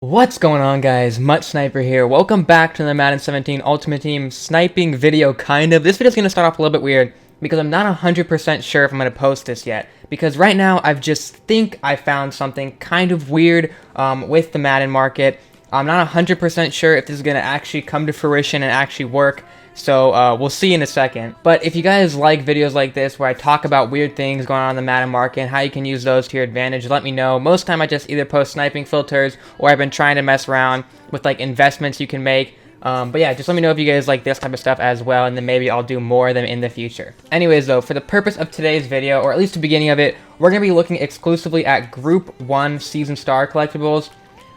What's going on, guys? Mutt Sniper here. Welcome back to the Madden 17 Ultimate Team sniping video, kind of. This video's going to start off a little bit weird because I'm not 100% sure if I'm going to post this yet. Because right now, I just think I found something kind of weird with the Madden market. I'm not 100% sure if this is going to actually come to fruition and actually work. So we'll see in a second. But if you guys like videos like this where I talk about weird things going on in the Madden market and how you can use those to your advantage, let me know. Most of the time I just either post sniping filters or I've been trying to mess around with like investments you can make. But yeah, just let me know if you guys like this type of stuff as well, and then maybe I'll do more of them in the future. Anyways though, for the purpose of today's video, or at least the beginning of it, we're going to be looking exclusively at Group 1 Season Star collectibles.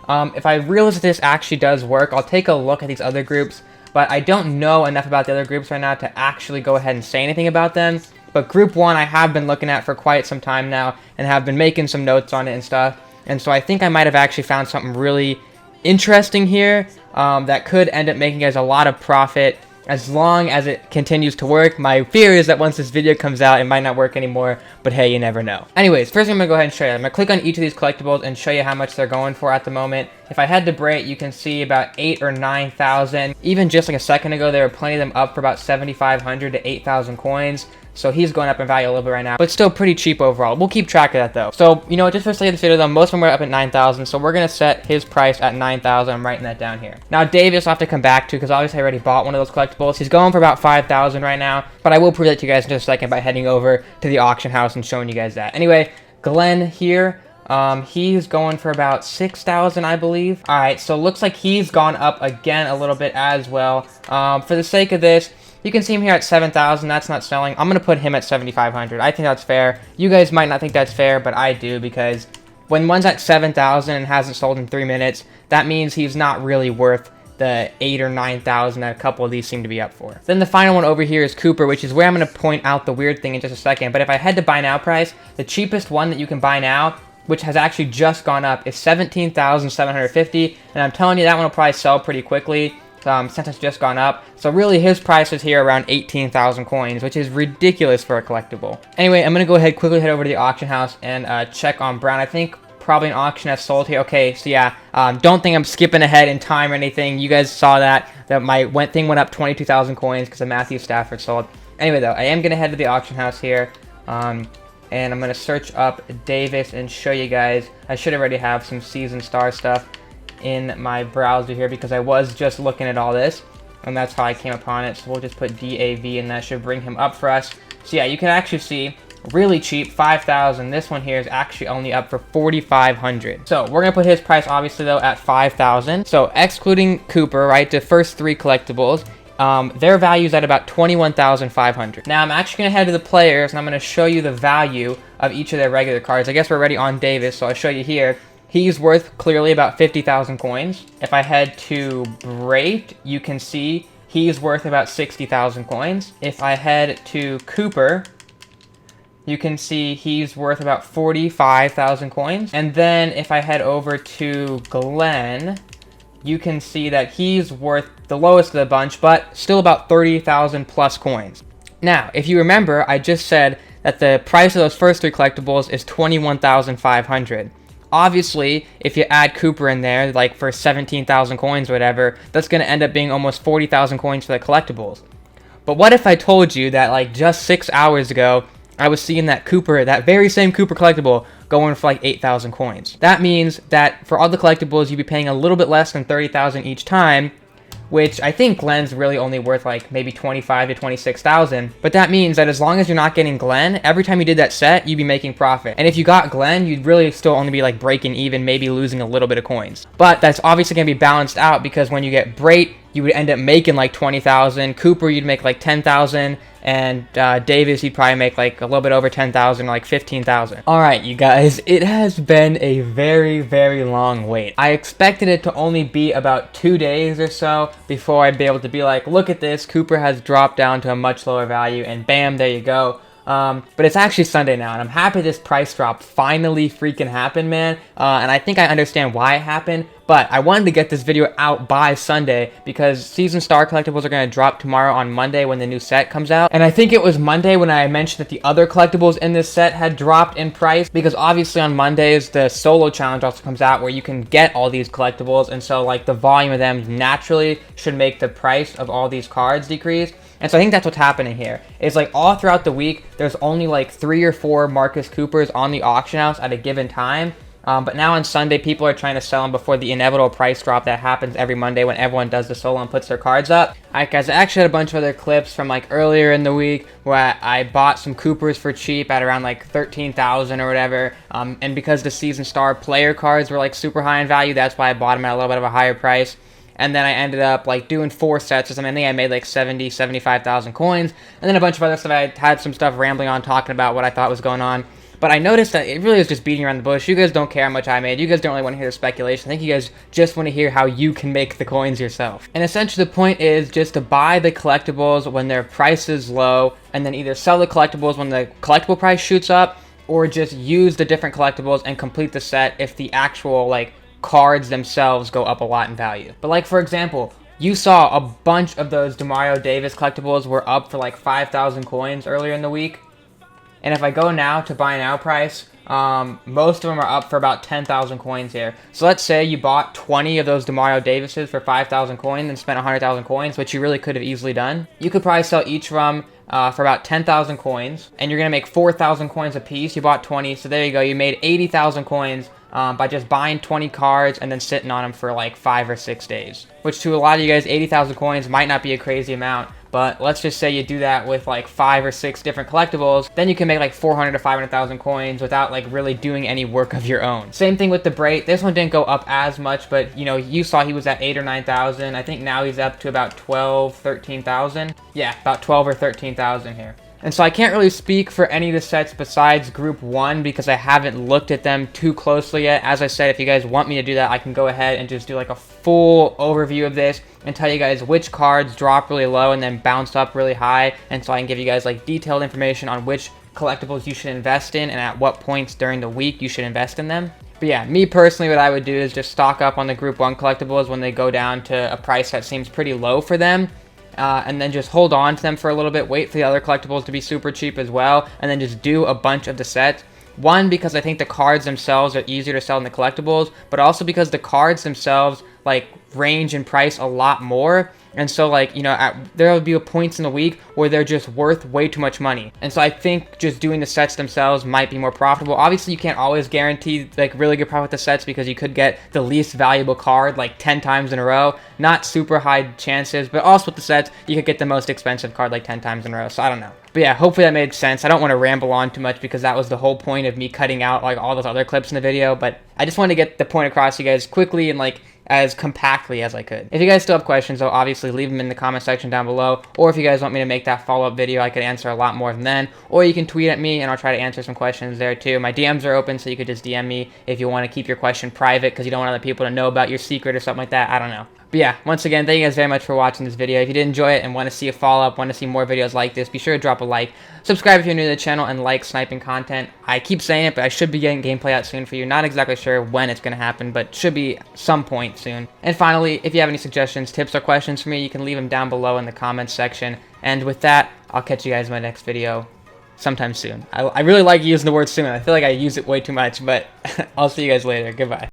If I realize this actually does work, I'll take a look at these other groups. But I don't know enough about the other groups right now to actually go ahead and say anything about them. But Group 1 I have been looking at for quite some time now and have been making some notes on it and stuff. And so I think I might have actually found something really interesting here that could end up making us a lot of profit as long as it continues to work. My fear is that once this video comes out, it might not work anymore, but hey, you never know. Anyways, first I'm going to go ahead and show you. I'm going to click on each of these collectibles and show you how much they're going for at the moment. If I head to Brait, you can see about 8 or 9,000. Even just like a second ago, there were plenty of them up for about 7,500 to 8,000 coins. So he's going up in value a little bit right now, but still pretty cheap overall. We'll keep track of that though. So, you know, just for the sake of this video though, most of them were up at 9,000. So we're going to set his price at 9,000. I'm writing that down here. Now, Davis I'll have to come back to because obviously I already bought one of those collectibles. He's going for about 5,000 right now, but I will prove that to you guys in just a second by heading over to the auction house and showing you guys that. Anyway, Glenn here. He's going for about 6,000, I believe. All right, so looks like he's gone up again a little bit as well. For the sake of this, you can see him here at 7,000. That's not selling. I'm going to put him at 7,500. I think that's fair. You guys might not think that's fair, but I do, because when one's at 7,000 and hasn't sold in 3 minutes, that means he's not really worth the 8 or 9,000 that a couple of these seem to be up for. Then the final one over here is Cooper, which is where I'm going to point out the weird thing in just a second. But if I head to buy now price, the cheapest one that you can buy now, which has actually just gone up, is 17,750, and I'm telling you that one will probably sell pretty quickly since it's just gone up. So really his price is here around 18,000 coins, which is ridiculous for a collectible. Anyway, I'm going to go ahead, quickly head over to the auction house and check on Brown. I think probably an auction has sold here. Okay, so yeah, don't think I'm skipping ahead in time or anything. You guys saw that my thing went up 22,000 coins because of Matthew Stafford sold. Anyway though, I am going to head to the auction house here. And I'm going to search up Davis and show you guys. I should already have some Season Star stuff in my browser here because I was just looking at all this, and that's how I came upon it. So we'll just put DAV, and that should bring him up for us. So yeah, you can actually see really cheap, 5,000. This one here is actually only up for 4,500. So we're going to put his price obviously though at 5,000. So excluding Cooper, right, the first 3 collectibles, their value is at about 21,500. Now I'm actually going to head to the players and I'm going to show you the value of each of their regular cards. I guess we're already on Davis, so I'll show you here. He's worth clearly about 50,000 coins. If I head to Brait, you can see he's worth about 60,000 coins. If I head to Cooper, you can see he's worth about 45,000 coins. And then if I head over to Glenn, you can see that he's worth the lowest of the bunch, but still about 30,000 plus coins. Now, if you remember, I just said that the price of those first 3 collectibles is 21,500. Obviously, if you add Cooper in there, like for 17,000 coins or whatever, that's going to end up being almost 40,000 coins for the collectibles. But what if I told you that like just 6 hours ago, I was seeing that Cooper, that very same Cooper collectible, going for like 8,000 coins. That means that for all the collectibles, you'd be paying a little bit less than 30,000 each time, which I think Glenn's really only worth like maybe 25 to 26,000. But that means that as long as you're not getting Glenn, every time you did that set, you'd be making profit. And if you got Glenn, you'd really still only be like breaking even, maybe losing a little bit of coins. But that's obviously going to be balanced out because when you get Brait, you would end up making like 20,000. Cooper, you'd make like 10,000. And Davis, you'd probably make like a little bit over 10,000, like 15,000. All right, you guys, it has been a very, very long wait. I expected it to only be about 2 days or so before I'd be able to be like, look at this, Cooper has dropped down to a much lower value, and bam, there you go. But it's actually Sunday now, and I'm happy this price drop finally freaking happened, man. And I think I understand why it happened, but I wanted to get this video out by Sunday because Season Star collectibles are going to drop tomorrow on Monday when the new set comes out. And I think it was Monday when I mentioned that the other collectibles in this set had dropped in price, because obviously on Mondays the solo challenge also comes out where you can get all these collectibles, and so like the volume of them naturally should make the price of all these cards decrease. And so I think that's what's happening here. It's like all throughout the week, there's only like 3 or 4 Marcus Coopers on the auction house at a given time. But now on Sunday, people are trying to sell them before the inevitable price drop that happens every Monday when everyone does the solo and puts their cards up. Alright guys, I actually had a bunch of other clips from like earlier in the week where I bought some Coopers for cheap at around like 13,000 or whatever. And because the Season Star player cards were like super high in value, that's why I bought them at a little bit of a higher price. And then I ended up like doing 4 sets or something. I think I made like 75,000 coins. And then a bunch of other stuff. I had some stuff rambling on talking about what I thought was going on. But I noticed that it really is just beating around the bush. You guys don't care how much I made. You guys don't really want to hear the speculation. I think you guys just want to hear how you can make the coins yourself. And essentially the point is just to buy the collectibles when their price is low, and then either sell the collectibles when the collectible price shoots up, or just use the different collectibles and complete the set if the actual like cards themselves go up a lot in value. But like for example, you saw a bunch of those Demario Davis collectibles were up for like 5,000 coins earlier in the week. And if I go now to buy now price, most of them are up for about 10,000 coins here. So let's say you bought 20 of those Demario Davises for 5,000 coins and spent 100,000 coins, which you really could have easily done. You could probably sell each of them for about 10,000 coins, and you're going to make 4,000 coins a piece. You bought 20, so there you go. You made 80,000 coins by just buying 20 cards and then sitting on them for like 5 or 6 days. Which to a lot of you guys, 80,000 coins might not be a crazy amount, but let's just say you do that with like 5 or 6 different collectibles, then you can make like 400 to 500,000 coins without like really doing any work of your own. Same thing with the Brait. This one didn't go up as much, but you know, you saw he was at 8 or 9,000. I think now he's up to about 12, 13,000. Yeah, about 12 or 13,000 here. And so I can't really speak for any of the sets besides Group 1 because I haven't looked at them too closely yet. As I said, if you guys want me to do that, I can go ahead and just do like a full overview of this and tell you guys which cards drop really low and then bounce up really high. And so I can give you guys like detailed information on which collectibles you should invest in and at what points during the week you should invest in them. But yeah, me personally, what I would do is just stock up on the Group 1 collectibles when they go down to a price that seems pretty low for them. And then just hold on to them for a little bit, wait for the other collectibles to be super cheap as well, and then just do a bunch of the sets. One, because I think the cards themselves are easier to sell than the collectibles, but also because the cards themselves like range in price a lot more. And so like, you know, there will be points in the week where they're just worth way too much money. And so I think just doing the sets themselves might be more profitable. Obviously, you can't always guarantee like really good profit with the sets because you could get the least valuable card like 10 times in a row. Not super high chances, but also with the sets, you could get the most expensive card like 10 times in a row. So I don't know. But yeah, hopefully that made sense. I don't want to ramble on too much because that was the whole point of me cutting out like all those other clips in the video. But I just wanted to get the point across to you guys quickly and like as compactly as I could. If you guys still have questions, though, obviously leave them in the comment section down below. Or if you guys want me to make that follow-up video, I could answer a lot more than then. Or you can tweet at me and I'll try to answer some questions there too. My DMs are open, so you could just DM me if you want to keep your question private because you don't want other people to know about your secret or something like that. I don't know. But yeah, once again, thank you guys very much for watching this video. If you did enjoy it and want to see a follow-up, want to see more videos like this, be sure to drop a like. Subscribe if you're new to the channel and like sniping content. I keep saying it, but I should be getting gameplay out soon for you. Not exactly sure when it's going to happen, but should be some point soon. And finally, if you have any suggestions, tips, or questions for me, you can leave them down below in the comments section. And with that, I'll catch you guys in my next video sometime soon. I really like using the word soon. I feel like I use it way too much, but I'll see you guys later. Goodbye.